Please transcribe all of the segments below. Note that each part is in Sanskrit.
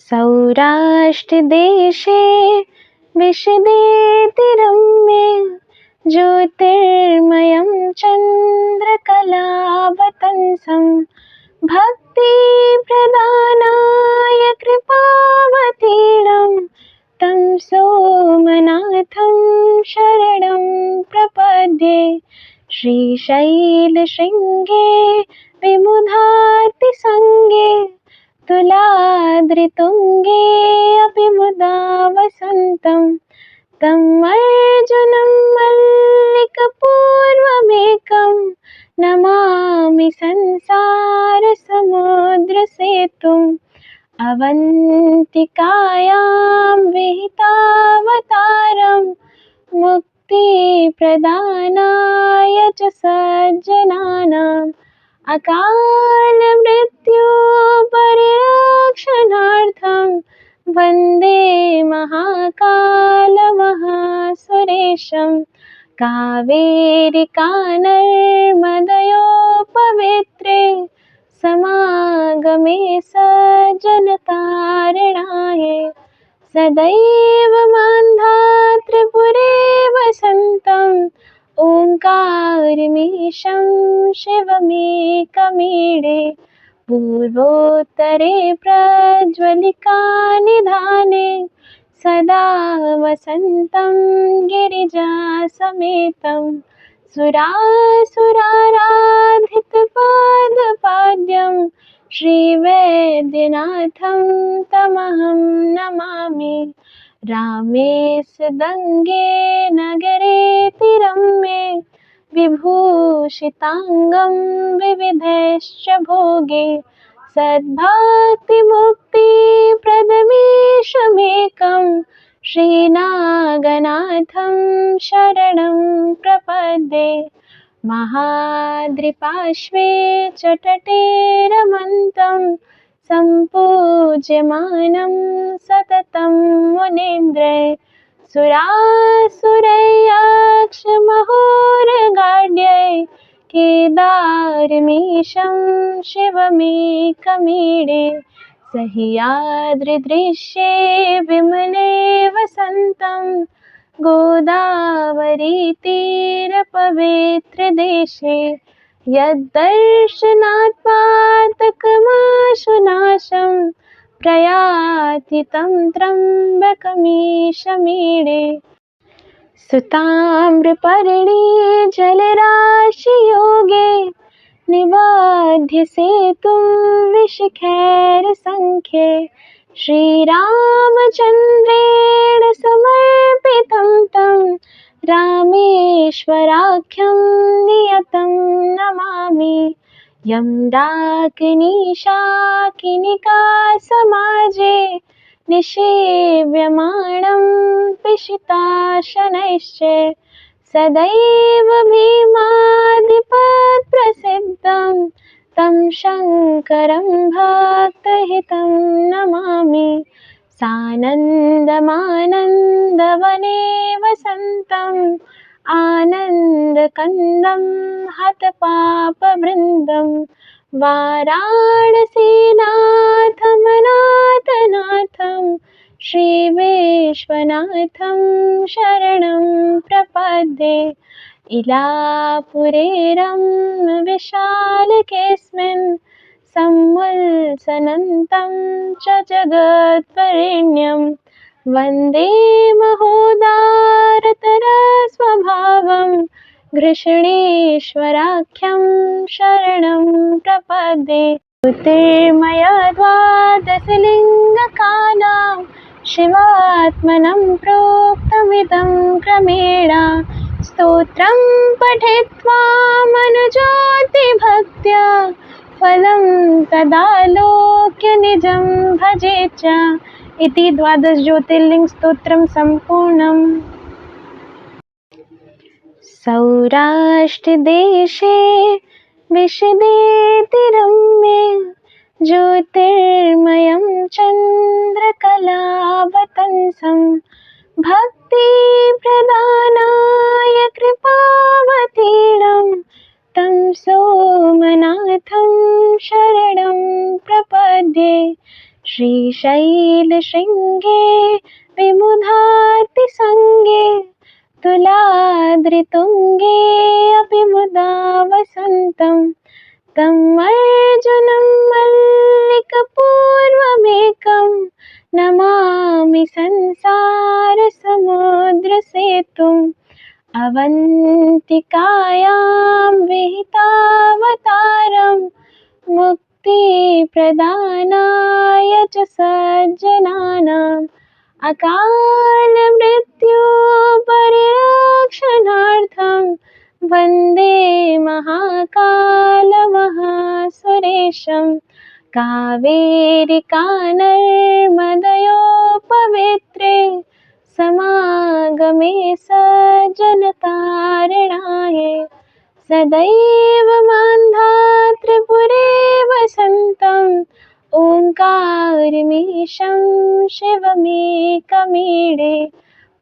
सौराष्ट्रदेशे विशदेति रम्ये ज्योतिर्मयं चन्द्रकलावतंसं भक्तिप्रदानाय कृपावतीर्णं तं सोमनाथं शरणं प्रपद्ये। श्रीशैलशृङ्गे विमुधातिसङ्गे तुलाद्रितुङ्गे अपि मुदा वसन्तं तं अर्जुनं मल्लिकपूर्वमेकं नमामि संसारसमुद्रसेतुम् अवन्तिकायां विहितावतारं मुक्तिप्रदानाय च सज्जनानाम् अकालमृत्युपरिरक्षणार्थं वन्दे महाकालमहासुरेशं। कावेरिकानर्मदयोपवेत्रे समागमे सज्जनतारणाय सदैव मान्धातृपुरे वसन्तं ओङ्कारमीशं शिवमेकमीडे। पूर्वोत्तरे प्रज्वलिकानिधाने सदा वसन्तं गिरिजासमेतं सुरासुराराधितपादपाद्यं श्रीवैद्यनाथं तमहं नमामि। रामे सदङ्गे नगरेति रम्ये विभूषिताङ्गं विविधैश्च भोगे सद्भक्तिमुक्तिप्रदमीशमेकं श्रीनागनाथं शरणं प्रपद्ये। महाद्रिपार्श्वे च तटे रमन्तं सम्पूज्यमानं सततं मुनीन्द्रैः सुरासुरैर्यक्षमहोरगाढ्यैः केदारमीशं शिवमेकमीडे। सह्याद्रिदृश्ये विमले वसन्तं गोदावरीतीरपवित्रदेशे यद्दर्शनात् पातकमाशुनाशं प्रयाति तं त्र्यम्बकमीशमीडे। सुताम्रपर्णी जलराशियोगे निवाध्य सेतुं विशिखैरसङ्ख्ये श्रीरामचन्द्रेण समर्पितं तं रामेश्वराख्यं नियतं नमामि। यं डाकिनीशाकिनिका समाजे निषेव्यमाणं पिशिताशनैश्च सदैव भीमादिपत्प्रसिद्धं तं शङ्करं भक्तहितं नमामि। सानन्दमानन्दवने वसन्तम् आनन्दकन्दं हतपापवृन्दं वाराणसीनाथमनाथनाथं श्रीविश्वनाथं शरणं प्रपद्ये। इलापुरेरं विशालकेऽस्मिन् सम्मुल्सनन्तं च जगद्वरेण्यं वन्दे महोदारतरस्वभावं घृष्णेश्वराख्यं शरणं प्रपद्ये। ज्योतिर्मय द्वादशलिङ्गकानां शिवात्मनं प्रोक्तमिदं क्रमेण स्तोत्रं पठित्वा मनुज्योतिभक्त्या फलं तदालोक्य निजं भजेत् च इति 12 ज्योतिर्लिंग स्तोत्रम संपूर्णम्। सौराष्ट्र देशे विशदेति रम्ये ज्योतिर्मयं चन्द्रकलावतंसं भक्तिप्रदानाय कृपावतीर्णं तं सोमनाथं शरणं प्रपद्ये। श्रीशैलशृङ्गे विमुधातिसङ्गे तुलाद्रितुङ्गे अपि मुदा वसन्तं तम् अर्जुनं मल्लिकपूर्वमेकं नमामि संसारसमुद्रसेतुम् अवन्तिकायां विहितावतारं मुक्तिप्रदानाय च सज्जनानाम् अकालमृत्युपरिरक्षणार्थं वन्दे महाकालमहासुरेशं कावेरिकानर्मदयोपवित्रे समागमे सज्जनतारणाय सदैव मान्धात्रिपुरे वसन्तम् ओङ्कारमीशं शिवमेकमीडे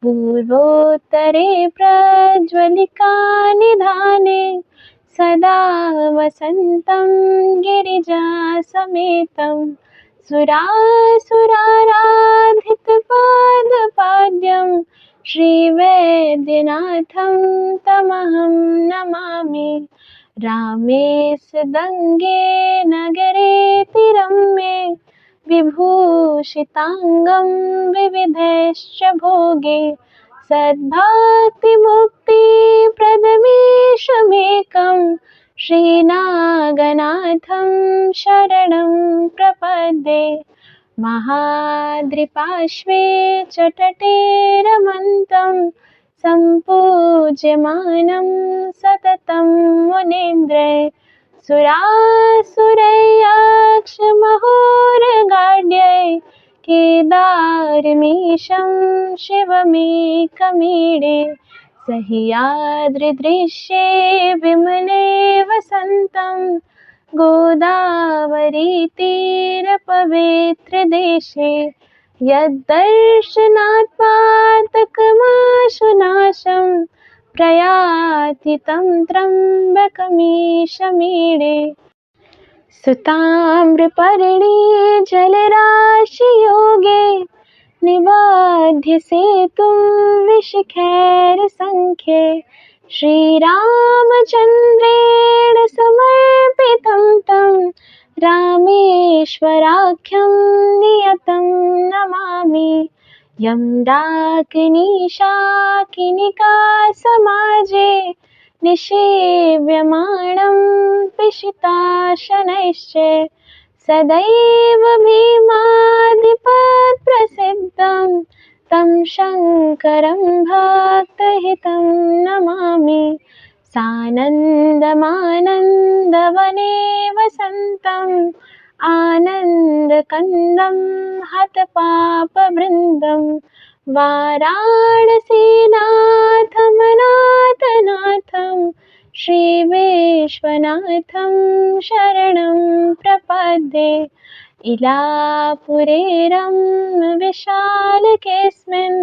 पूर्वोत्तरे प्रज्वलिकानिधाने सदा वसन्तं गिरिजासमेतं सुरासुराराधितपादपाद्यं श्रीवैद्यनाथं तमहं नमामि रामे सदङ्गे नगरेति रम्ये विभूषिताङ्गं विविधैश्च भोगे सद्भक्तिमुक्तिप्रदमीशमेकं श्रीनागनाथं शरणं प्रपद्ये महाद्रिपार्श्वे च तटे रमन्तं सम्पूज्यमानं सततं मुनीन्द्रैः सुरासुरैर्यक्षमहोरगाढ्यैः केदारमीशं शिवमेकमीडे सह्याद्रिदृश्ये विमले वसन्तं गोदावरीतीरपवित्रदेशे यद्दर्शनात्मातकमाशुनाशं प्रयाति तं त्र्यम्बकमीशमीडे सुताम्रपर्णी जलराशियोगे निबध्य सेतुं विशिखैरसङ्ख्ये श्रीरामचन्द्रेण समर्पितं तं रामेश्वराख्यं नियतं नमामि यं डाकिनीशाकिनिका समाजे निषेव्यमाणं पिशिताशनैश्च सदैव भीमादिपत्प्रसिद्धं तं शङ्करं भक्तहितं नमामि सानन्दमानन्दवने वसन्तम् आनन्दकन्दं हतपापवृन्दं वाराणसीनाथमनाथनाथं श्रीविश्वनाथं शरणं प्रपद्ये इलापुरेरं विशालकेऽस्मिन्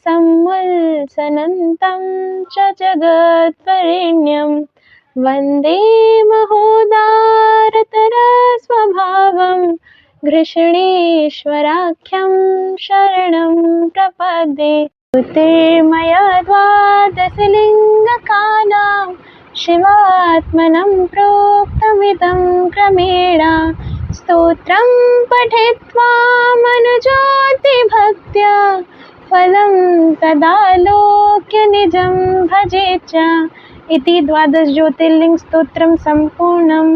सम्वत्सनं च जगद्वरेण्यं वन्दे महोदारतरस्वभावं घृष्णेश्वराख्यं शरणं प्रपद्ये ज्योतिर्मय द्वादशलिङ्गकानां शिवात्मनं प्रोक्तमिदं क्रमेण स्तोत्रं पठित्वा मनुज्योतिभक्त्या फलं तदालोक्य निजं भजे च इति 12 ज्योतिर्लिंग स्तोत्रं सम्पूर्णम्।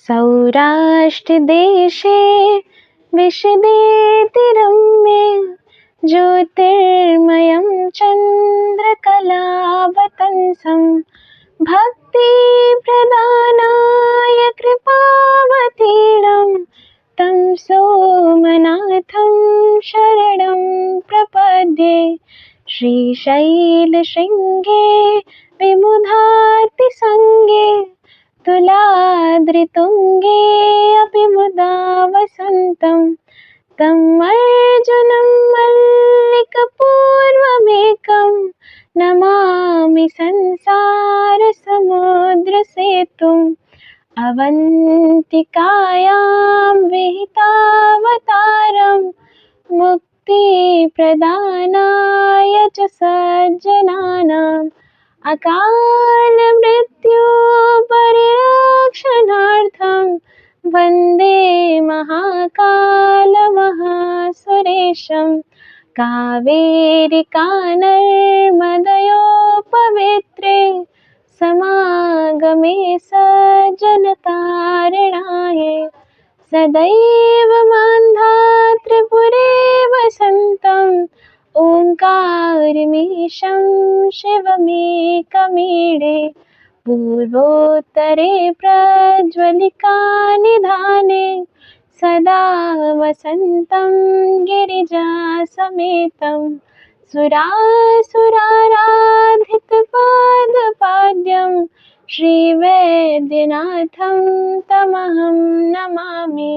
सौराष्ट्रदेशे विशदेतिरम्ये ज्योतिर्मयं चन्द्रकलावतंसं भक्तिप्रदानाय कृपावतीर्णं तं सोमनाथं शरणं प्रपद्ये श्रीशैलशृङ्गे विमुधातिसङ्गे तुलाद्रितुङ्गे अपि मुदा वसन्तं तम् अर्जुनं मल्लिकपूर्वमेकं नमामि संसारसमुद्रसेतुम् अवन्तिकायां विहितावतारं मुक्तिप्रदानाय च सज्जनानाम् अकालमृत्युपरिरक्षणार्थं वन्दे महाकालमहासुरेशं कावेरिकानर्मदयोपवित्रे समागमे सज्जनतारणाय सदैव मान्धात्रिपुरे वसन्तम् ओङ्कारमीशं शिवमेकमीडे पूर्वोत्तरे प्रज्वलिकानिधाने सदा वसन्तं गिरिजासमेतं सुरासुराराधितपादपाद्यं श्रीवैद्यनाथं तमहं नमामि।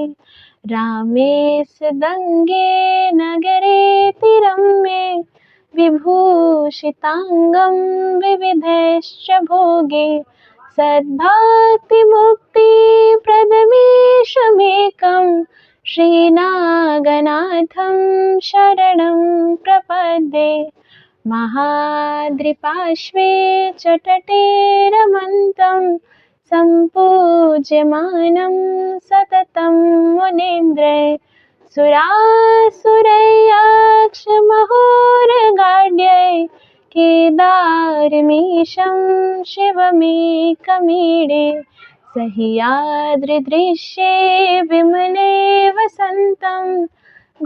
रामे सदङ्गे नगरेतिरम्ये विभूषिताङ्गं विविधैश्च भोगे सद्भक्तिमुक्तिप्रदमीशमेकं श्रीनागनाथं शरणं प्रपद्ये। महाद्रिपार्श्वे च तटे रमन्तं सम्पूज्यमानं सततं मुनीन्द्रैः सुरासुरैर्यक्षमहोरगाढ्यैः केदारमीशं शिवमेकमीडे सह्याद्रिदृश्ये विमले वसन्तं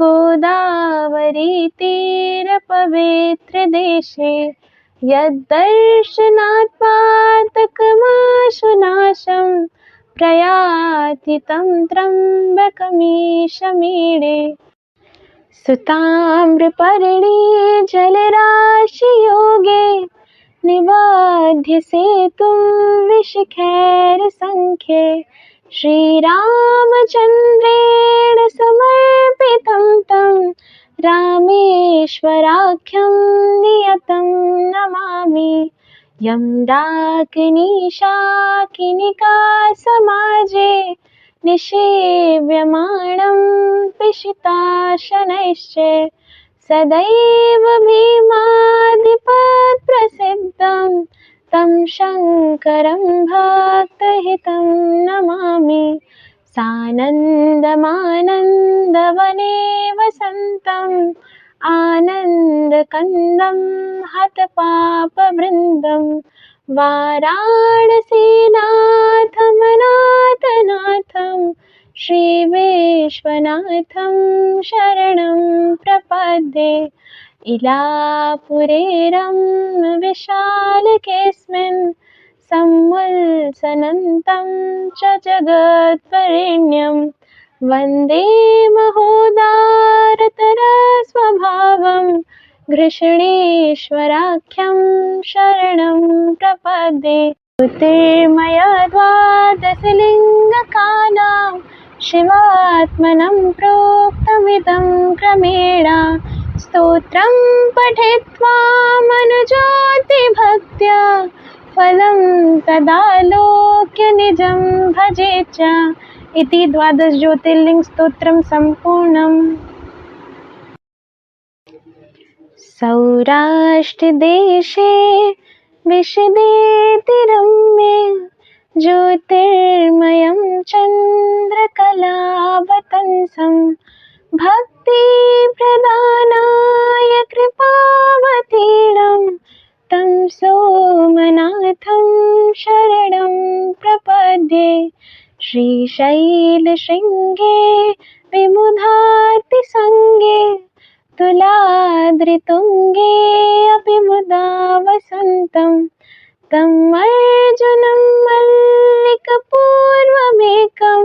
गोदावरीतीरपवित्रदेशे यद्दर्शनात् पातकमाशुनाशं प्रयाति तं त्र्यम्बकमीशमीडे सुताम्रपर्णी जलराशियोगे निबध्य सेतुं विशिखैर्सङ्ख्ये श्रीरामचन्द्रेण समर्पितं तं रामेश्वराख्यं नियतं नमामि। यं डाकिनीशाकिनिका समाजे निषेव्यमाणं पिशिताशनैश्च सदैव भीमादिपत्प्रसिद्धं तं शङ्करं भक्तहितं नमामि। सानन्दमानन्दवने वसन्तम् आनन्दकन्दं हतपापवृन्दं वाराणसीनाथमनाथनाथं श्रीविश्वनाथं शरणं प्रपद्ये। इलापुरेरं विशालकेऽस्मिन् सम्वत्सरन्तं च जगद्वरेण्यं वन्दे महोदारतरस्वभावं घृष्णेश्वराख्यं शरणं प्रपद्ये। ज्योतिर्मय द्वादशलिङ्गकानां शिवात्मनं प्रोक्तमिदं क्रमेण स्तोत्रं पठित्वा मनुज्योतिभक्त्या फलं तदालोक्य निजं भजेत् च इति 12 ज्योतिर्लिंग स्तोत्रं सम्पूर्णम्। सौराष्ट्रदेशे विशदेतिरम्ये ज्योतिर्मयं चन्द्रकलावतंसं भक्तिप्रदानाय कृपावतीर्णं तं सोमनाथं शरणं प्रपद्ये। श्रीशैलशृङ्गे विमुधातिसङ्गे तुलाद्रितुङ्गे अपि मुदा वसन्तं तं अर्जुनं मल्लिकपूर्वमेकं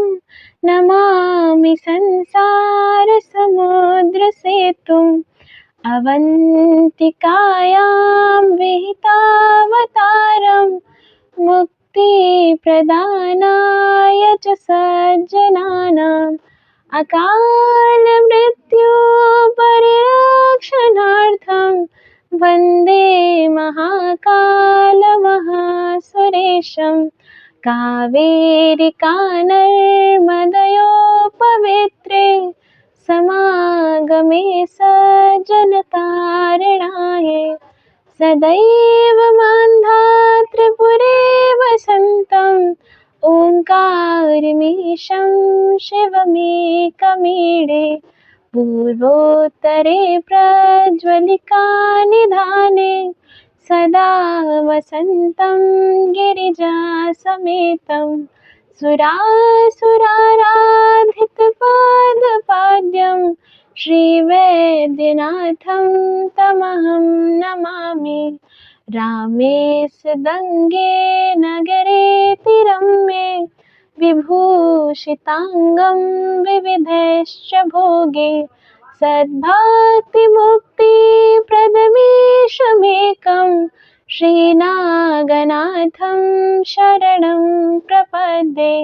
नमामि संसारसमुद्रसेतुम्। अवन्तिकायां विहितावतारं मुक्तिप्रदानाय च सज्जनानाम् अकालमृत्युपरिरक्षणार्थं वन्दे महाकालमहासुरेशं कावेरिका नर्मदयोपवित्रे समागमे सज्जनतारणाय सदैव मान्धातृपुरे वसन्तम् ओङ्कारमीशं शिवमेकमीडे पूर्वोत्तरे प्रज्वलिका निधाने सदा वसन्तं गिरिजासमेतं सुरासुराराधितपादपाद्यं श्रीवैद्यनाथं तमहं नमामि। रामे सदङ्गे नगरेति रम्ये विभूषिताङ्गं विविधैश्च भोगे सद्भक्तिमुक्तिप्रदमीशमेकं श्रीनागनाथं शरणं प्रपद्ये।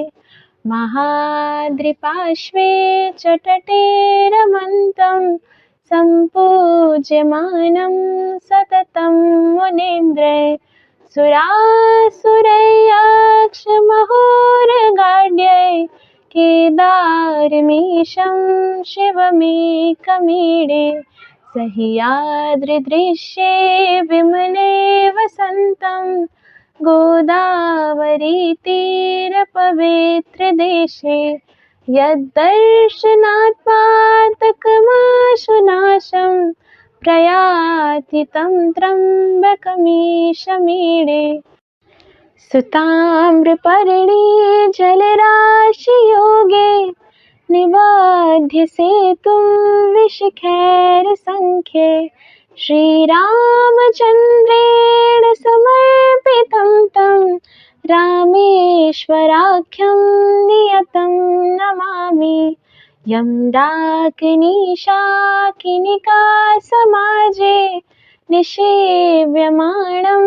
महाद्रिपार्श्वे च तटे रमन्तं सम्पूज्यमानं सततं मुनीन्द्रैः सुरासुरैर्यक्षमहोरगाढ्यै केदारमीशं शिवमेकमीडे सह्याद्रिदृश्ये विमले वसन्तं गोदावरीतीरपवित्रदेशे यद्दर्शनात् पातकमाशुनाशं प्रयाति तं त्र्यम्बकमीशमीडे। सुताम्रपर्णी जलराशियोगे निबध्य सेतुं विशिखैर्संख्ये श्रीरामचन्द्रेण समर्पितं तं रामेश्वराख्यं नियतं नमामि। यं डाकिनीशाकिनिका समाजे निषेव्यमाणं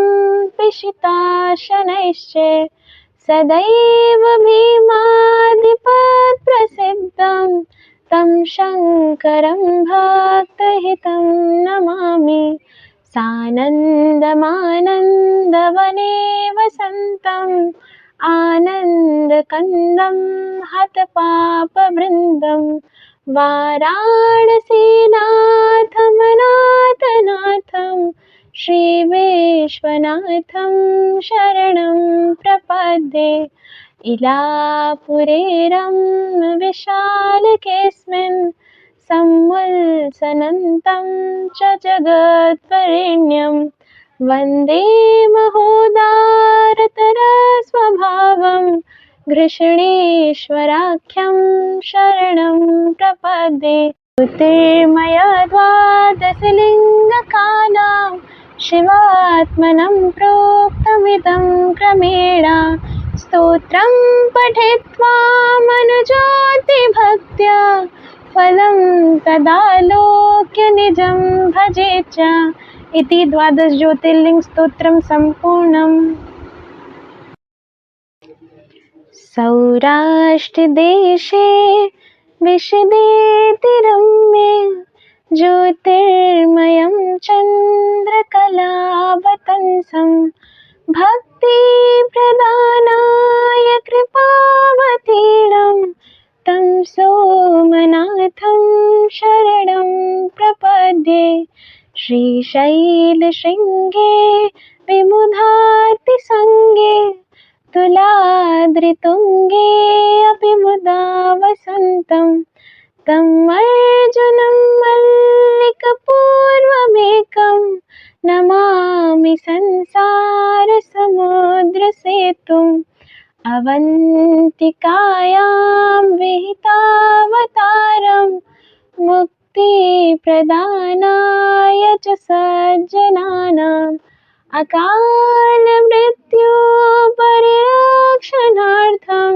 पिशिताशनैश्च सदैव भीमादिपत्प्रसिद्धं तं शङ्करं भक्तहितं नमामि। सानन्दमानन्दवने वसन्तम् आनन्दकन्दं हतपापवृन्दं वाराणसीनाथमनाथनाथं श्रीविश्वनाथं शरणं प्रपद्ये। इलापुरे विशालकेऽस्मिन् सम्मुल्सनन्तं च जगद्वरेण्यं वन्दे महोदारतरस्वभावं घृष्णेश्वराख्यं शरणं प्रपद्ये। ज्योतिर्मय द्वादशलिङ्गकानां शिवात्मनं प्रोक्तमिदं क्रमेण स्तोत्रं पठित्वा मनुज्योतिभक्त्या फलं तदालोक्य निजं भजेत् च इति 12 ज्योतिर्लिंग स्तोत्रं सम्पूर्णम्। सौराष्ट्रदेशे विशदेति रम्ये ज्योतिर्मयं चन्द्रकलावतंसं भक्तिप्रदानाय कृपावतीर्णं तं सोमनाथं शरणं प्रपद्ये। श्रीशैलशृङ्गे विमुधातिसङ्गे तुलाद्रितुङ्गे अपि मुदा वसन्तं तं अर्जुनं मल्लिकपूर्वमेकं नमामि संसारसमुद्रसेतुम्। अवन्तिकायां विहितावतारं मुक्तिप्रदानाय च सज्जनानाम् अकालमृत्युपरिरक्षणार्थं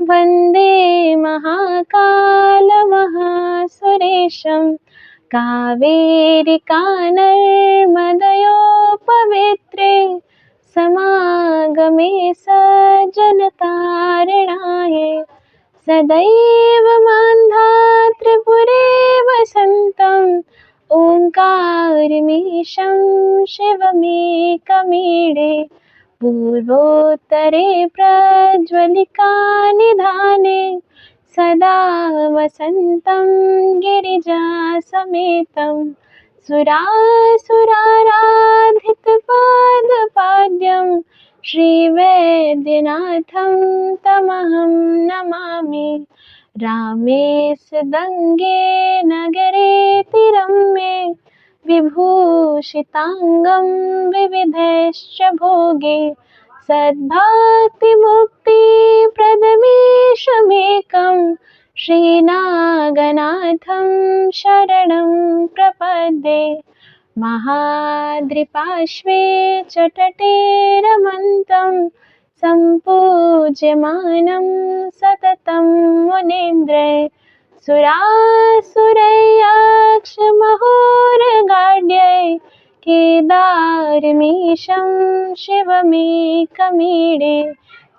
वन्दे महाकालमहासुरेशं। कावेरिका नर्मदयोपवित्रे समागमे सज्जनतारणाय सदैव मान्धातृपुरे वसन्तम् ओङ्कारमीशं शिवमेकमीडे पूर्वोत्तरे प्रज्वलिकानिधाने सदा वसन्तं गिरिजासमेतं सुरासुराराधितपादपाद्यं श्रीवैद्यनाथं तमहं नमामि। रामे सदङ्गे नगरेति रम्ये विभूषिताङ्गं विविधैश्च भोगे सद्भक्तिमुक्तिप्रदमीशमेकं श्रीनागनाथं शरणं प्रपद्ये। महाद्रिपार्श्वे च तटे रमन्तं सम्पूज्यमानं सततं मुनीन्द्रैः सुरासुरैर्यक्षमहोरगाढ्यै केदारमीशं शिवमेकमीडे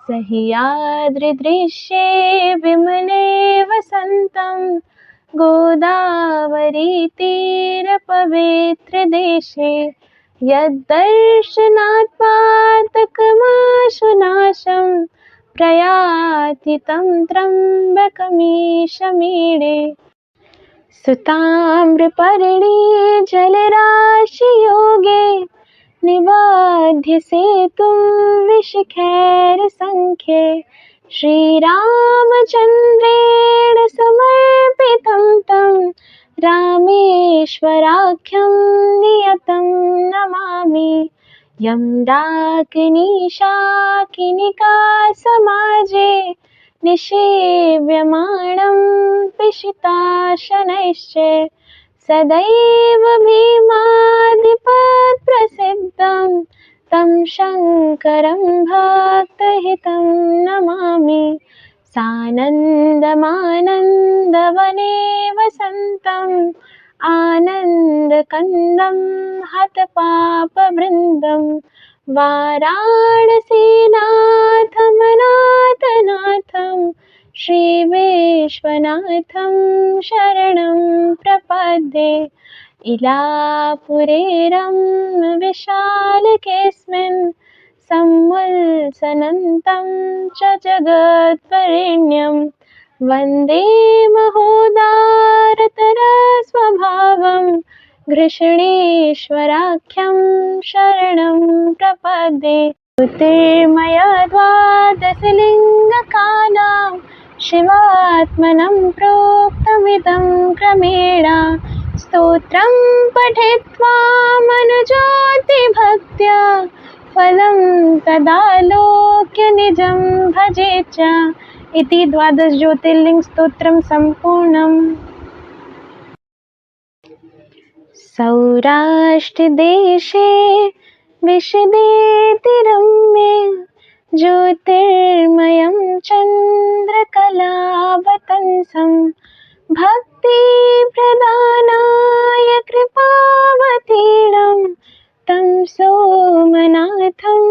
सह्याद्रिदृश्ये विमले वसन्तं गोदावरीतीरपवित्रदेशे यद्दर्शनात् पातकमाशुनाशं प्रयाति तं त्र्यम्बकमीशमीडे। सुताम्रपर्णी जलराशियोगे निवाध्य सेतुं विशिखैर्सङ्ख्ये श्रीरामचन्द्रेण समर्पितं तं रामेश्वराख्यं नियतं नमामि। यं डाकिनीशाकिनिका समाजे निषेव्यमाणं पिशिताशनैश्च सदैव भीमादिपत्प्रसिद्धं तं शङ्करं भक्तहितं नमामि। सानन्दमानन्दवने वसन्तम् आनन्दकन्दं हतपापवृन्दं वाराणसीनाथमनाथनाथं श्रीविश्वनाथं शरणं प्रपद्ये। इलापुरेरं विशालकेऽस्मिन् सम्वत्सरन्तं च जगद्वरेण्यं वन्दे महोदारतरस्वभावं घृष्णेश्वराख्यं शरणं प्रपद्ये। ज्योतिर्मय द्वादशलिङ्गकानां शिवात्मनं प्रोक्तमिदं क्रमेण स्तोत्रं पठित्वा मनुज्योतिभक्त्या फलं तदालोक्य निजं भजेच्च इति 12 ज्योतिर्लिंग स्तोत्रं सम्पूर्णम्। सौराष्ट्रदेशे विशदेतिरम्ये ज्योतिर्मयं चन्द्रकलावतंसं भक्तिप्रदानाय कृपावतीर्णं तं सोमनाथं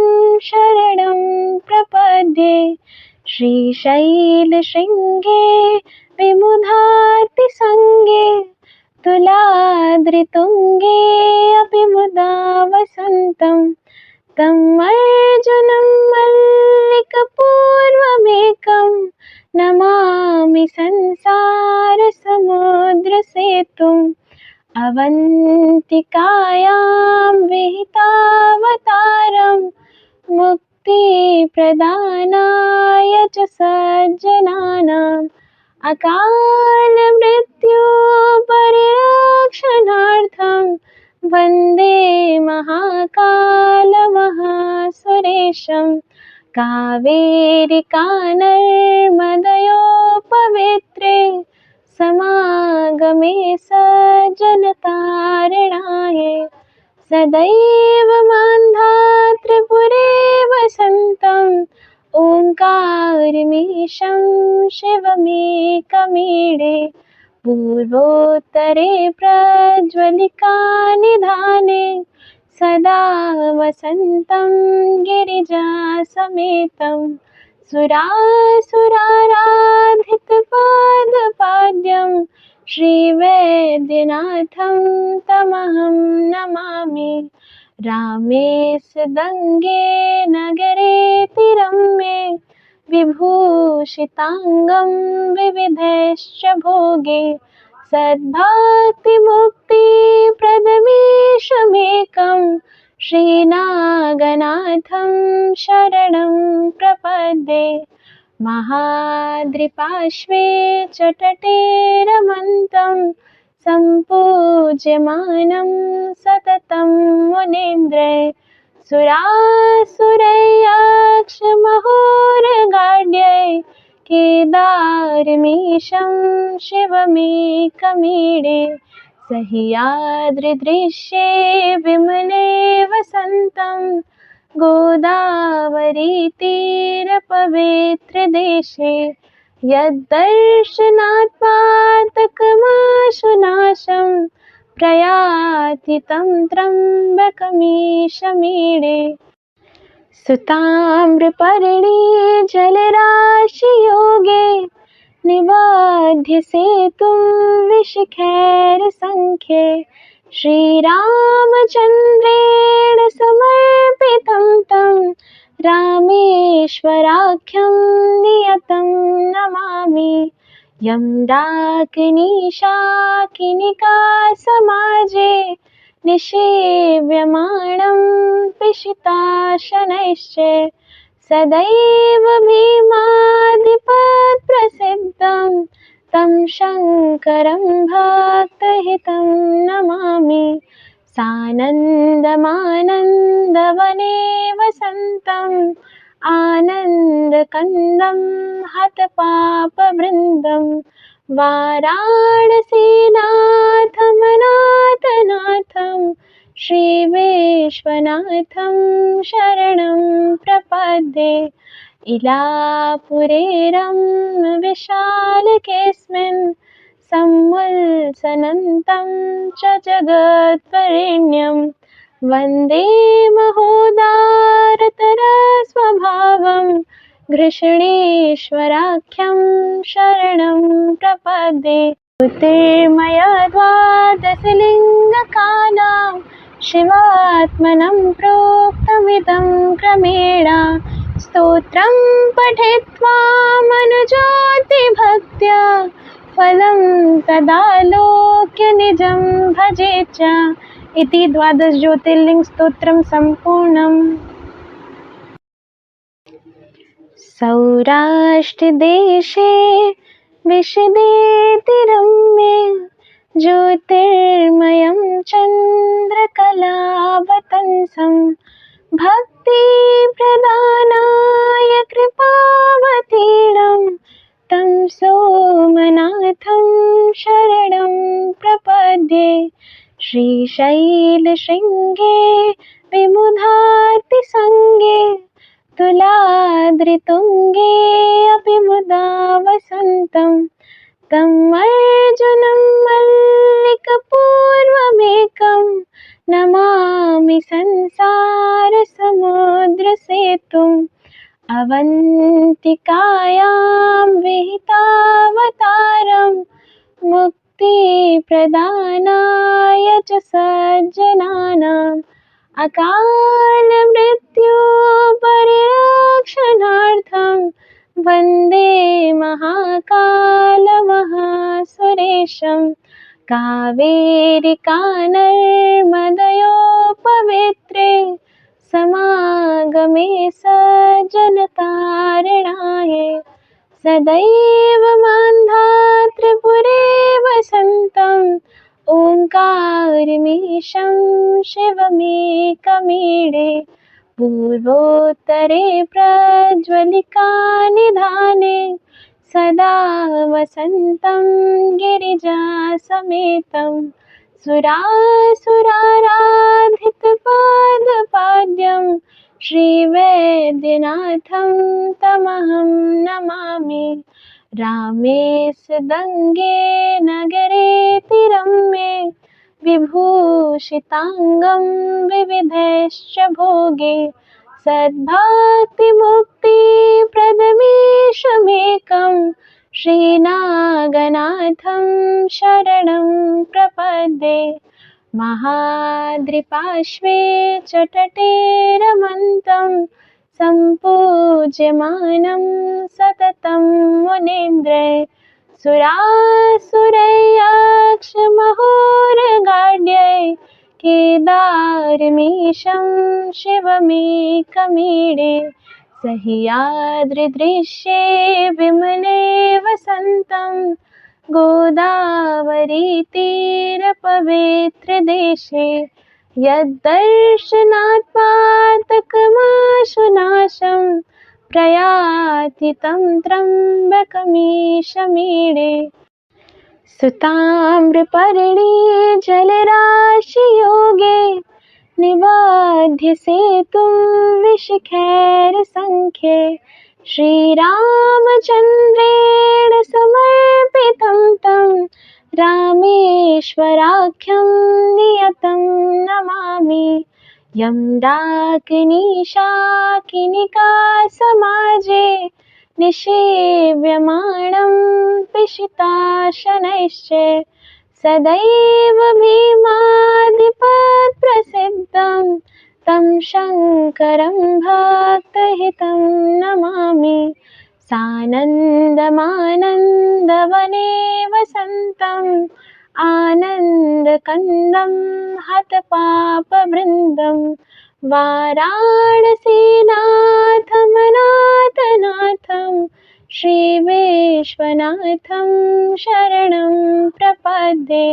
शरणं प्रपद्ये। श्रीशैलशृङ्गे विमुधातिसङ्गे तुलाद्रितुङ्गे अपि मुदा वसन्तं तम् अर्जुनं मल्लिकपूर्वमेकं नमामि संसारसमुद्रसेतुम्। अवन्तिकायां विहितावतारं मुक्तिप्रदानाय च सज्जनानाम् अकालमृत्युपरिरक्षणार्थं वन्दे महाकालमहासुरेशं। कावेरिकानर्मदयोपवित्रे समागमे सज्जनतारणाय सदैव मान्धातृपुरे वसन्तम् ओङ्कारमीशं शिवमेकमीडे। पूर्वोत्तरे प्रज्वलिकानिधाने सदा वसन्तं गिरिजासमेतं सुरासुराराधितपादपाद्यं श्रीवैद्यनाथं तमहं नमामि। रामे सदङ्गे नगरेतिरम्ये विभूषिताङ्गं विविधैश्च भोगे सद्भक्तिमुक्तिप्रदमीशमेकं श्रीनागनाथं शरणं प्रपद्ये। महाद्रिपार्श्वे च तटे रमन्तं सम्पूज्यमानं सततं मुनीन्द्रैः सुरासुरैर्यक्षमहोरगाढ्यैः केदारमीशं शिवमेकमीडे सह्याद्रिदृश्ये विमले वसन्तं गोदावरीतीरपवित्रदेशे यद्दर्शनात् पातकमाशुनाशं प्रयाति तं त्र्यम्बकमीशमीडे। सुताम्रपर्णी जलराशियोगे निबध्य सेतुं विशिखैर्सङ्ख्ये श्रीरामचन्द्रेण समर्पितं तं रामेश्वराख्यं नियतं नमामि। यं डाकिनीशाकिनिका समाजे निषेव्यमाणं पिशिताशनैश्च सदैव भीमादिपत्प्रसिद्धं तं शङ्करं भक्तहितं नमामि। सानन्दमानन्दवने वसन्तम् आनन्दकन्दं हतपापवृन्दं वाराणसीनाथमनाथनाथं श्रीविश्वनाथं शरणं प्रपद्ये। इलापुरेरं विशालकेऽस्मिन् सम्वत्सनं च जगद्वरेण्यं वन्दे महोदारतरस्वभावं घृष्णेश्वराख्यं शरणं प्रपद्ये। ज्योतिर्मय द्वादशलिङ्गकानां शिवात्मनं प्रोक्तमिदं क्रमेण स्तोत्रं पठित्वा मनुज्योतिभक्त्या फलं तदालोक्य निजं भजेत् च इति 12 ज्योतिर्लिंग स्तोत्रं सम्पूर्णम्। सौराष्ट्रदेशे विशदेतिरम्ये ज्योतिर्मयं चन्द्रकलावतंसं भक्तिप्रदानाय कृपावतीर्णं तं सोमनाथं शरणं प्रपद्ये। श्रीशैलशृङ्गे विमुधातिसङ्गे तुलाद्रितुङ्गे अपि मुदा वसन्तं तं अर्जुनं मल्लिकपूर्वमेकं नमामि संसारसमुद्रसेतुम् अवन्तिकायां विहितावतारं मुक्तिप्रदानाय च सज्जनानाम् अकालमृत्युपरिरक्षणार्थं वन्दे महाकालमहासुरेशं। कावेरिकानर्मदयोपवित्रे समागमे सज्जनतारणाय सदैव मान्धातृपुरे वसन्तम् ओङ्कारमीशं शिवमेकमीडे। पूर्वोत्तरे प्रज्वलिकानिधाने सदा वसन्तं गिरिजासमेतं सुरासुराराधितपादपाद्यं श्रीवैद्यनाथं तमहं नमामि। रामे सदङ्गे नगरेतिरम्ये विभूषिताङ्गं विविधैश्च भोगे सद्भक्तिमुक्तिप्रदमीशमेकं श्रीनागनाथं शरणं प्रपद्ये। महाद्रिपार्श्वे च तटे रमन्तं सम्पूज्यमानं सततं मुनीन्द्रैः सुरासुरैर्यक्षमहोरगाढ्यैः केदारमीशं शिवमेकमीडे सह्याद्रिदृश्ये विमले वसन्तं गोदावरीतीरपवित्रदेशे यद्दर्शनात् पातकमाशुनाशं प्रयाति तं त्र्यम्बकमीशमीडे सुताम्रपर्णी जलराशियोगे निवाध्य सेतुं विशिखैर्सङ्ख्ये श्रीरामचन्द्रेण समर्पितं तं रामेश्वराख्यं नियतं नमामि यं डाकिनीशाकिनिका समाजे निषेव्यमाणं पिशिताशनैश्च सदैव भीमादिपत्प्रसिद्धं तं शङ्करं भक्तहितं नमामि सानन्दमानन्दवने वसन्तम् आनन्दकन्दं हतपापवृन्दं वाराणसीनाथमनाथनाथं श्रीविश्वनाथं शरणं प्रपद्ये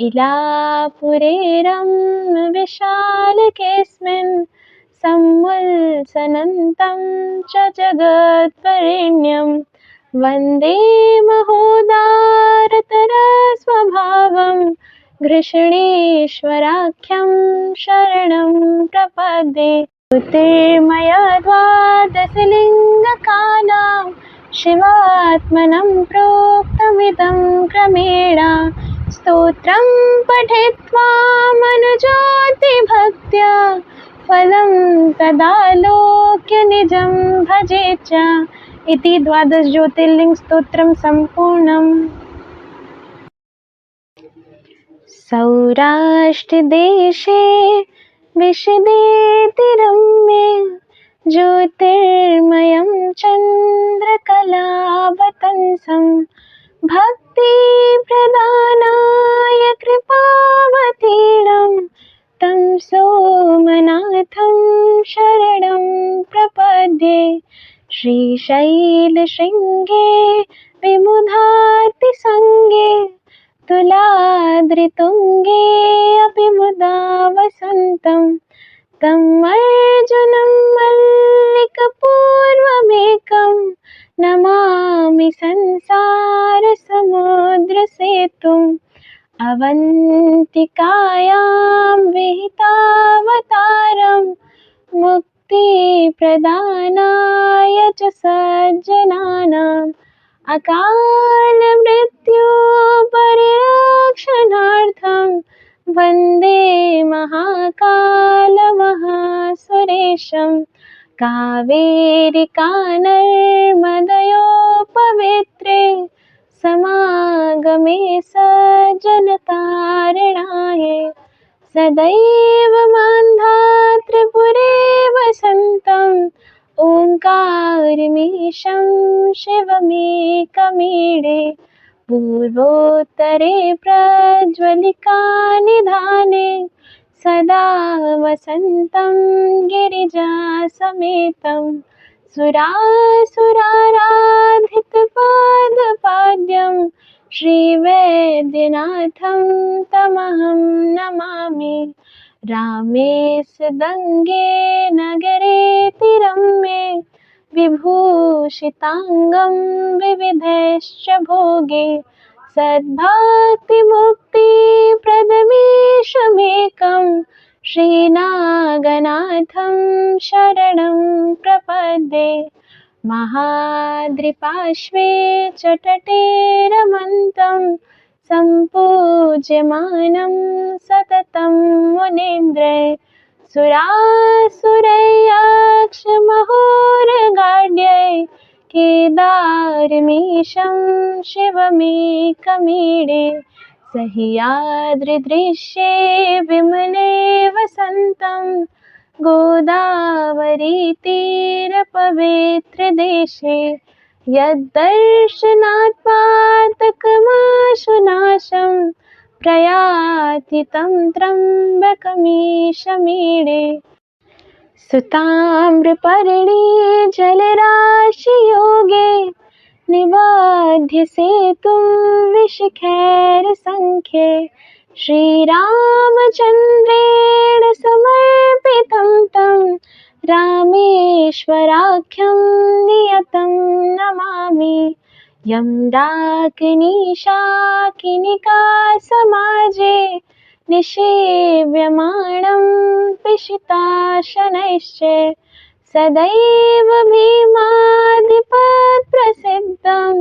इलापुरेरं विशालकेऽस्मिन् सम्वत्सनं च जगत्वरेण्यं वन्दे महोदारतरस्वभावं घृष्णेश्वराख्यं शरणं प्रपद्ये ज्योतिर्मय द्वादशलिङ्गकानां शिवात्मनं प्रोक्तमिदं क्रमेण स्तोत्रं पठित्वा मनुज्योतिभक्त्या फलं तदालोक्य निजं भजेत् च इति 12 ज्योतिर्लिंग स्तोत्रं सम्पूर्णम्। सौराष्ट्रदेशे विशदेतिरम्ये ज्योतिर्मयं चन्द्रकलावतंसं भक्तिप्रदानाय कृपावतीर्णं तं सोमनाथं शरणं प्रपद्ये श्रीशैलशृङ्गे विमुधातिसङ्गे तुलाद्रितुङ्गे अपि मुदा वसन्तं तं अर्जुनं मल्लिकपूर्वमेकं नमामि संसारसमुद्रसेतुम् अवन्तिकायां विहितावतारं मुक्तिप्रदानाय च सज्जनानाम् अकालमृत्युपरिरक्षणार्थं वन्दे महाकालमहासुरेशं कावेरिकानर्मदयोपवित्रे समागमे सज्जनतारणाय सदैव मान्धातृपुरे वसन्तम् ओङ्कारमीशं शिवमेकमीडे पूर्वोत्तरे प्रज्वलिकानिधाने सदा वसन्तं गिरिजासमेतं सुरासुराराधितपादपाद्यं श्रीवैद्यनाथं तमहं नमामि रामे सदङ्गे नगरेतिरम्ये विभूषिताङ्गं विविधैश्च भोगे सद्भक्तिमुक्तिप्रदमीशमेकं श्रीनागनाथं शरणं प्रपद्ये महाद्रिपार्श्वे च तटे रमन्तं सम्पूज्यमानं सततं मुनीन्द्रैः सुरासुरैर्यक्षमहोरगाढ्यैः केदारमीशं शिवमेकमीडे सह्याद्रिदृश्ये विमले वसन्तं गोदावरीतीरपवित्रदेशे यद्दर्शनात् पातकमाशुनाशं प्रयाति तं त्र्यम्बकमीशमीडे सुताम्रपर्णी जलराशियोगे निवाध्य सेतुं विशिखैर्सङ्ख्ये श्रीरामचन्द्रेण समर्पितं तं रामेश्वराख्यं नियतं नमामि यं डाकिनीशाकिनिका समाजे निषेव्यमाणं पिशिताशनैश्च सदैव भीमादिपत्प्रसिद्धं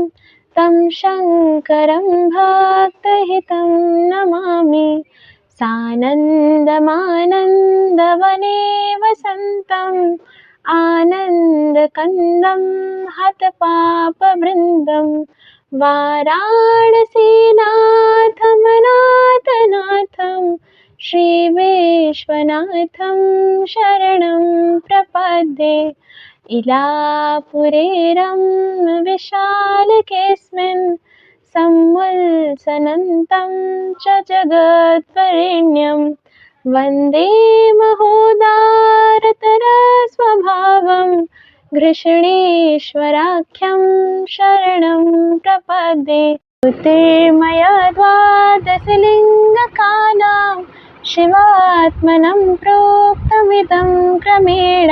तं शङ्करं भक्तहितं नमामि सानन्दमानन्दवने वसन्तम् आनन्दकन्दं हतपापवृन्दं वाराणसीनाथमनाथनाथं श्रीविश्वनाथं शरणं प्रपद्ये इलापुरेरं विशालकेऽस्मिन् सम्मुल्सनन्तं च जगद्वरेण्यं वन्दे महोदारतरस्वभावं घृष्णेश्वराख्यं शरणं प्रपद्ये ज्योतिर्मय द्वादशलिङ्गकानां शिवात्मनं प्रोक्तमिदं क्रमेण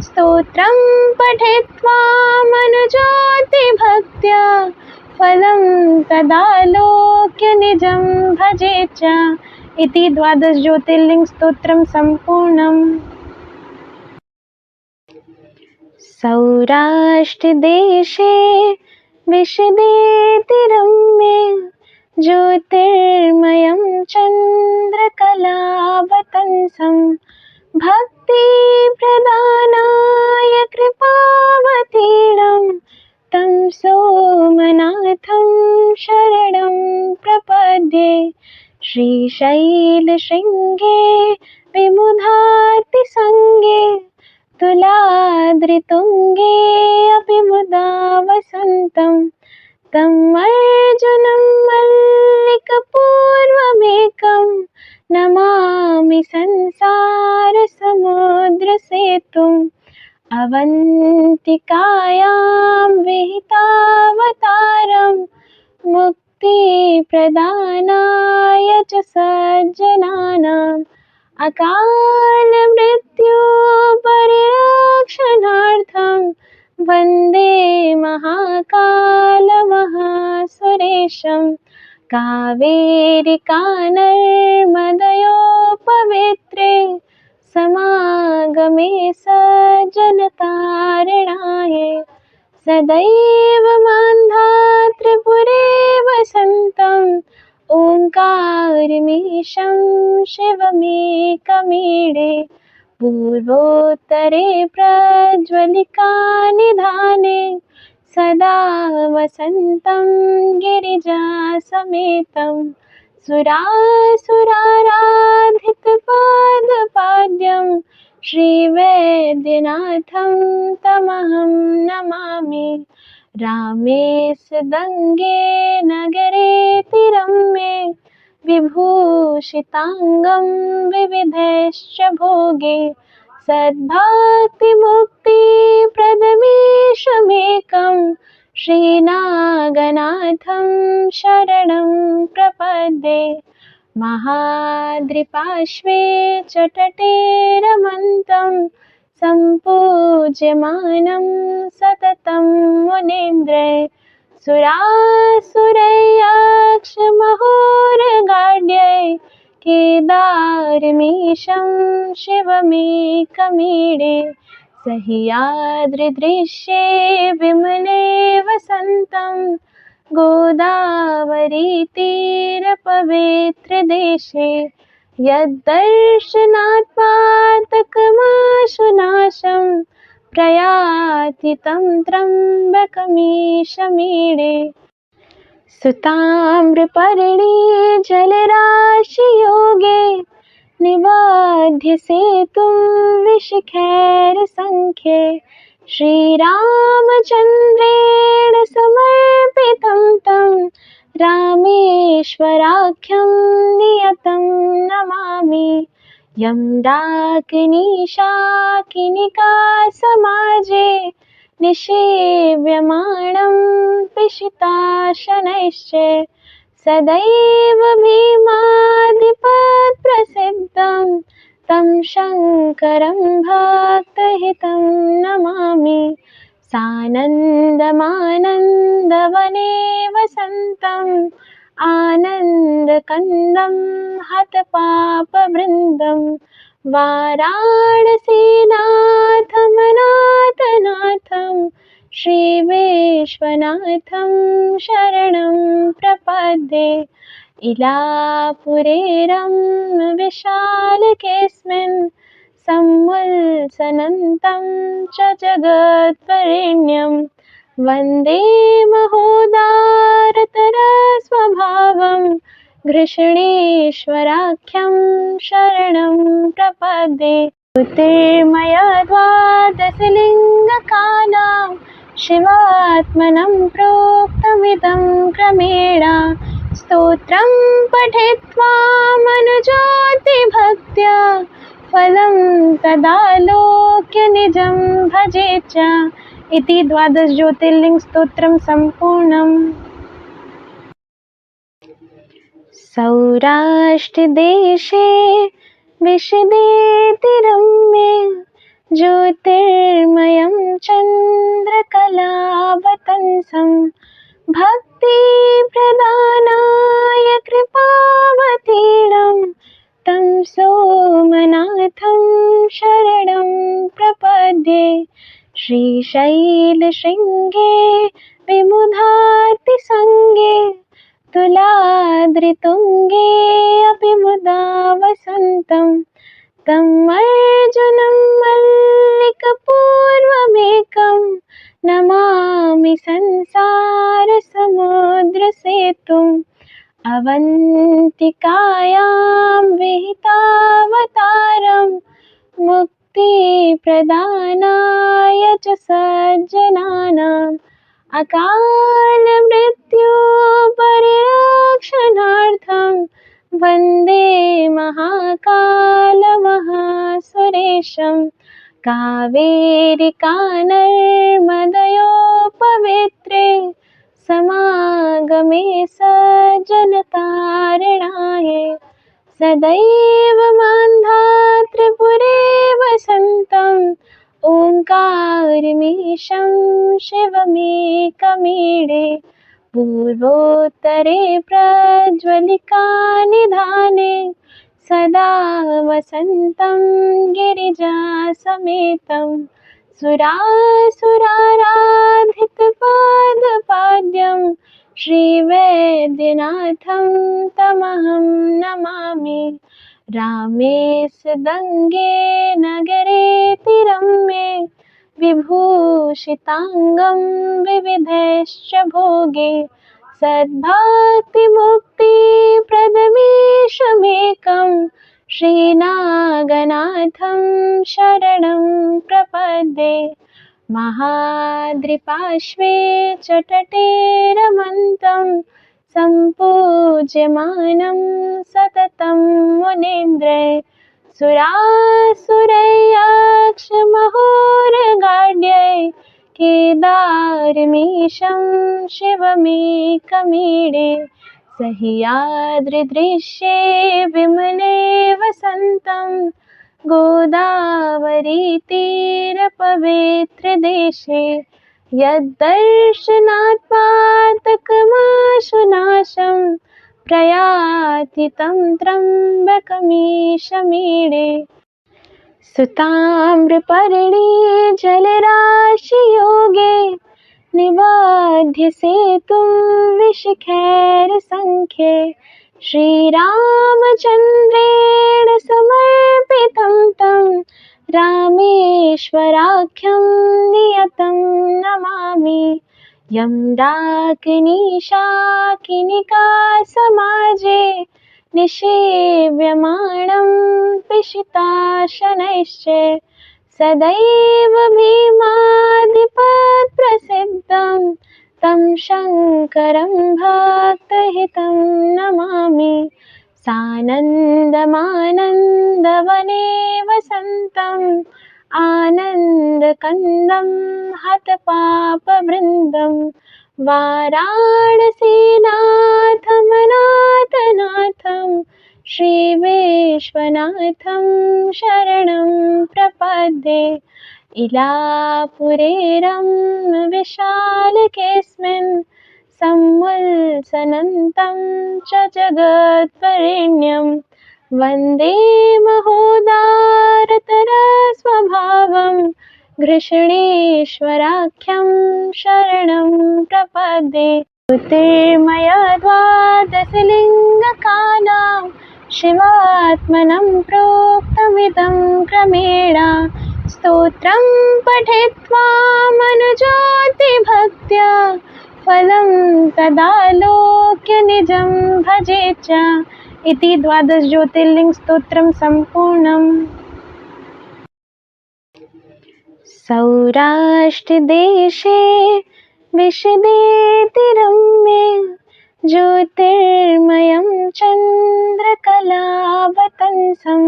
स्तोत्रं पठित्वा मनुज्योतिभक्त्या फलं तदालोक्य निजं भजेत् च इति 12 ज्योतिर्लिंग स्तोत्रं सम्पूर्णम्। सौराष्ट्रदेशे विशदेतिरम्ये ज्योतिर्मयं चन्द्रकलावतंसं भक्तिप्रदानाय कृपावतीर्णं तं सोमनाथं शरणं प्रपद्ये श्रीशैलशृङ्गे विमुधातिसङ्गे तुलाद्रितुङ्गे अपि मुदा वसन्तं तम् अर्जुनं मल्लिकपूर्वमेकं नमामि संसारसमुद्रसेतुम् अवन्तिकायां विहितावतारं मुक्तिप्रदानाय च सज्जनानाम् अकालमृत्युपरिरक्षणार्थं वन्दे महाकालमहासुरेशं कावेरिकानर्मदयोपवित्रे समागमे सज्जनतारणाय सदैव मान्धातृपुरे वसन्तम् ओङ्कारमीशं शिवमेकमीडे पूर्वोत्तरे प्रज्वलिकानिधाने सदा वसन्तं गिरिजासमेतं सुरासुराराधितपादपाद्यं श्रीवैद्यनाथं तमहं नमामि रामे सदङ्गे नगरेतिरम्ये विभूषिताङ्गं विविधैश्च भोगे सद्भक्तिमुक्तिप्रदमीशमेकं श्रीनागनाथं शरणं प्रपद्ये महाद्रिपार्श्वे च तटे रमन्तं सम्पूज्यमानं सततं मुनीन्द्रैः सुरासुरैर्यक्षमहोरगाढ्यै केदारमीशं शिवमेकमीडे सह्याद्रिदृश्ये विमले वसन्तं गोदावरीतीरपवित्रदेशे यद्दर्शनात् पातकमाशुनाशं प्रयाति तं त्र्यम्बकमीशमीडे सुताम्रपर्णी जलराशियोगे निवाध्य सेतुं विशिखैर्सङ्ख्ये श्रीरामचन्द्रेण समर्पितं तं रामेश्वराख्यं नियतं नमामि। यं डाकिनीशाकिनिका समाजे निषेव्यमाणं पिशिताशनैश्च सदैव भीमादिपत्प्रसिद्धं तं शङ्करं भक्तहितं नमामि। सानन्दमानन्दवने वसन्तम् आनन्दकन्दं हतपापवृन्दं वाराणसीनाथमनाथनाथं श्रीविश्वनाथं शरणं प्रपद्ये। इलापुरेरं विशालकेऽस्मिन् सम्वत्सनं च जगद्वरेण्यं वन्दे महोदारतरस्वभावं घृष्णेश्वराख्यं शरणं प्रपद्ये। ज्योतिर्मय द्वादशलिङ्गकानां शिवात्मनं प्रोक्तमिदं क्रमेण स्तोत्रं पठित्वा मनुज्योतिभक्त्या फलं तदालोक्य निजं भजेच्च इति 12 ज्योतिर्लिंग स्तोत्रं सम्पूर्णम्। सौराष्ट्रदेशे विशदेतिरम्ये ज्योतिर्मयं चन्द्रकलावतंसं भक्तिप्रदानाय कृपावतीर्णं तं सोमनाथं शरणं प्रपद्ये। श्रीशैलशृङ्गे विमुधातिसङ्गे तुलाद्रितुङ्गे अपि मुदा वसन्तं तं अर्जुनं मल्लिकपूर्वमेकं नमामि संसारसमुद्रसेतुम् अवन्तिकायां विहितावतारं मुक्तिप्रदानाय च सज्जनानाम् अकालमृत्युपरिरक्षणार्थं वन्दे महाकालमहासुरेशं। कावेरिकानर्मदयोपवेत्रे समागमे सज्जनतारणाय सदैव मान्धातृपुरे वसन्तम् ओङ्कारमीशं शिवमेकमीडे। पूर्वोत्तरे प्रज्वलिकानिधाने सदा वसन्तं गिरिजासमेतं सुरासुराराधितपादपाद्यं श्रीवैद्यनाथं तमहं नमामि। रामे सदङ्गे नगरेतिरम्ये विभूषिताङ्गं विविधैश्च भोगे सद्भक्तिमुक्तिप्रदमीशमेकं श्रीनागनाथं शरणं प्रपद्ये। महाद्रिपार्श्वे च तटे रमन्तं सम्पूज्यमानं सततं मुनीन्द्रैः सुरासुरैर्यक्षमहोरगाढ्यै केदारमीशं शिवमेकमीडे। सह्याद्रिदृश्ये विमले वसन्तं गोदावरीतीरपवित्रदेशे यद्दर्शनात्पातकमाशुनाशं प्रयाति तं त्र्यम्बकमीशमीडे। सुताम्रपर्णी जलराशियोगे निवाध्य सेतुं विशिखैर्सङ्ख्ये श्रीरामचन्द्रेण समर्पितं तं रामेश्वराख्यं नियतं नमामि। यं डाकिनीशाकिनिका समाजे निषेव्यमाणं पिशिताशनैश्च सदैव भीमादिपत्प्रसिद्धं तं शङ्करं भक्तहितं नमामि। सानन्दमानन्दवने वसन्तम् आनन्दकन्दं हतपापवृन्दं वाराणसीनाथमनाथनाथं श्रीविश्वनाथं शरणं प्रपद्ये। इलापुरेरं विशालकेऽस्मिन् सम्वत्सनन्तं च जगद्वरेण्यं वन्दे महोदारतरस्वभावं घृष्णेश्वराख्यं शरणं प्रपद्ये। ज्योतिर्मय द्वादशलिङ्गकानां शिवात्मनं प्रोक्तमिदं क्रमेण स्तोत्रं पठित्वा मनुज्योतिभक्त्या फलं तदालोक्य निजं भजेत् च इति 12 ज्योतिर्लिंग स्तोत्रं सम्पूर्णम्। सौराष्ट्रदेशे विशदेतिरम्ये ज्योतिर्मयं चन्द्रकलावतंसं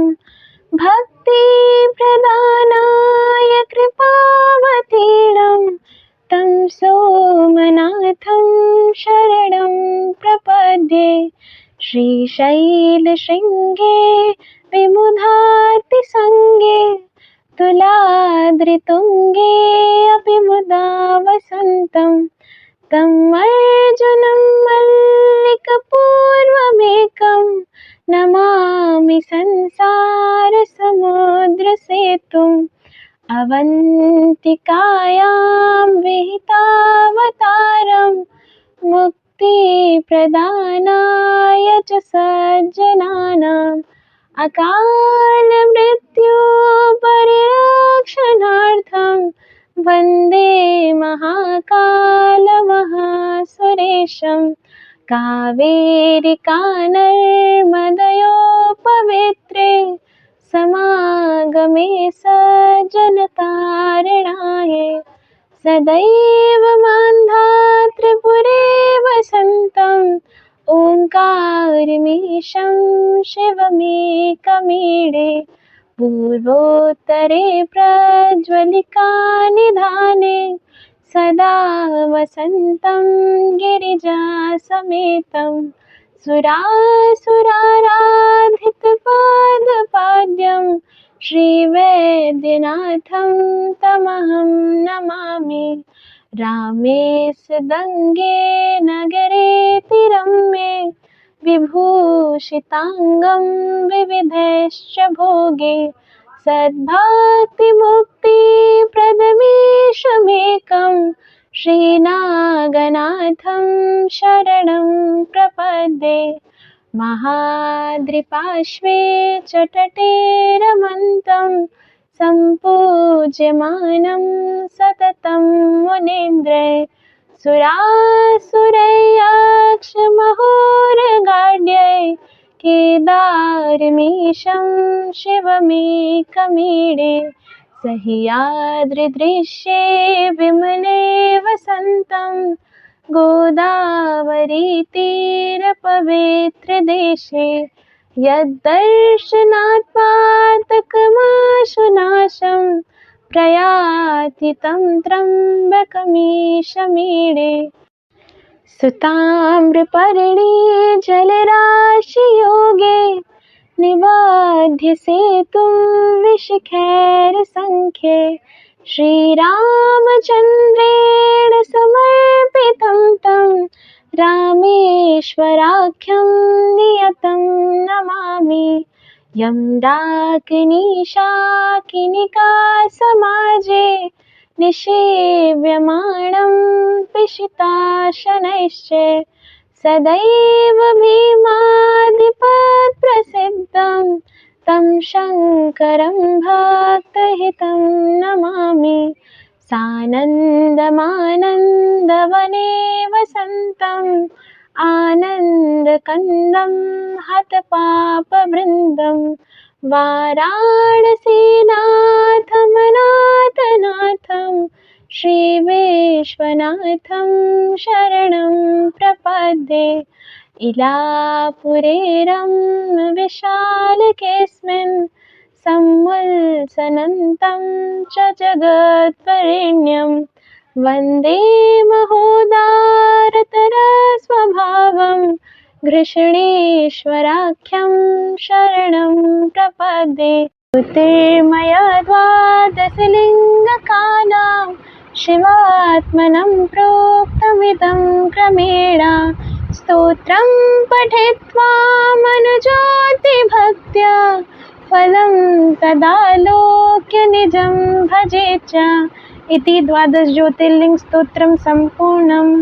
भक्तिप्रदानाय कृपावतीर्णं तं सोमनाथं शरणं प्रपद्ये। श्रीशैलशृङ्गे विमुधातिसङ्गे तुलाद्रितुङ्गे अपि मुदा वसन्तं तं अर्जुनं मल्लिकपूर्वमेकं नमामि संसारसमुद्रसेतुम्। अवन्तिकायां विहितावतारं मुक्तिप्रदानाय च सज्जनानाम् अकालमृत्युपरिरक्षणार्थं वन्दे महाकालमहासुरेशं। कावेरिकानर्मदयोपवित्रे समागमे सज्जनतारणाय सदैव मान्धातृपुरे वसन्तं ओङ्कारमीशं शिवमेकमीडे। पूर्वोत्तरे प्रज्वलिकानिधाने सदा वसन्तं गिरिजासमेतं सुरासुराराधितपादपाद्यं श्रीवैद्यनाथं तमहं नमामि। रामे सदङ्गे नगरेतिरम्ये विभूषिताङ्गं विविधैश्च भोगे सद्भक्तिमुक्तिप्रदमीशमेकं श्रीनागनाथं शरणं प्रपद्ये। महाद्रिपार्श्वे च तटे रमन्तं सम्पूज्यमानं सततं मुनीन्द्रैः सुरासुरैर्यक्षमहोरगाढ्यैः केदारमीशं शिवमेकमीडे। सह्याद्रिदृश्ये विमले वसन्तं गोदावरीतीरपवित्रदेशे यद्दर्शनात् पातकमाशुनाशं प्रयाति तं त्र्यम्बकमीशमीडे। सुताम्रपर्णी जलराशियोगे निवाध्य सेतुं विशिखैर्सङ्ख्ये श्रीरामचन्द्रेण समर्पितं तं रामेश्वराख्यं नियतं नमामि। यं डाकिनीशाकिनिका समाजे निषेव्यमाणं पिशिताशनैश्च सदैव भीमादिपत्प्रसिद्धं तं शङ्करं भक्तहितं नमामि। सानन्दमानन्दवने वसन्तम् आनन्दकन्दं हतपापवृन्दं वाराणसीनाथमनाथनाथं श्रीविश्वनाथं शरणं प्रपद्ये। इलापुरेरं विशालकेऽस्मिन् सम्मुल्सनन्तं च जगद्वरेण्यं वन्दे महोदारतरस्वभावं घृष्णेश्वराख्यं शरणं प्रपद्ये। ज्योतिर्मय द्वादशलिङ्गकानां शिवात्मनं प्रोक्तमिदं क्रमेण स्तोत्रं पठित्वा मनुज्योतिभक्त्या फलं तदालोक्य निजं भजेच्च। इति 12 ज्योतिर्लिङ्ग स्तोत्रं सम्पूर्णम्।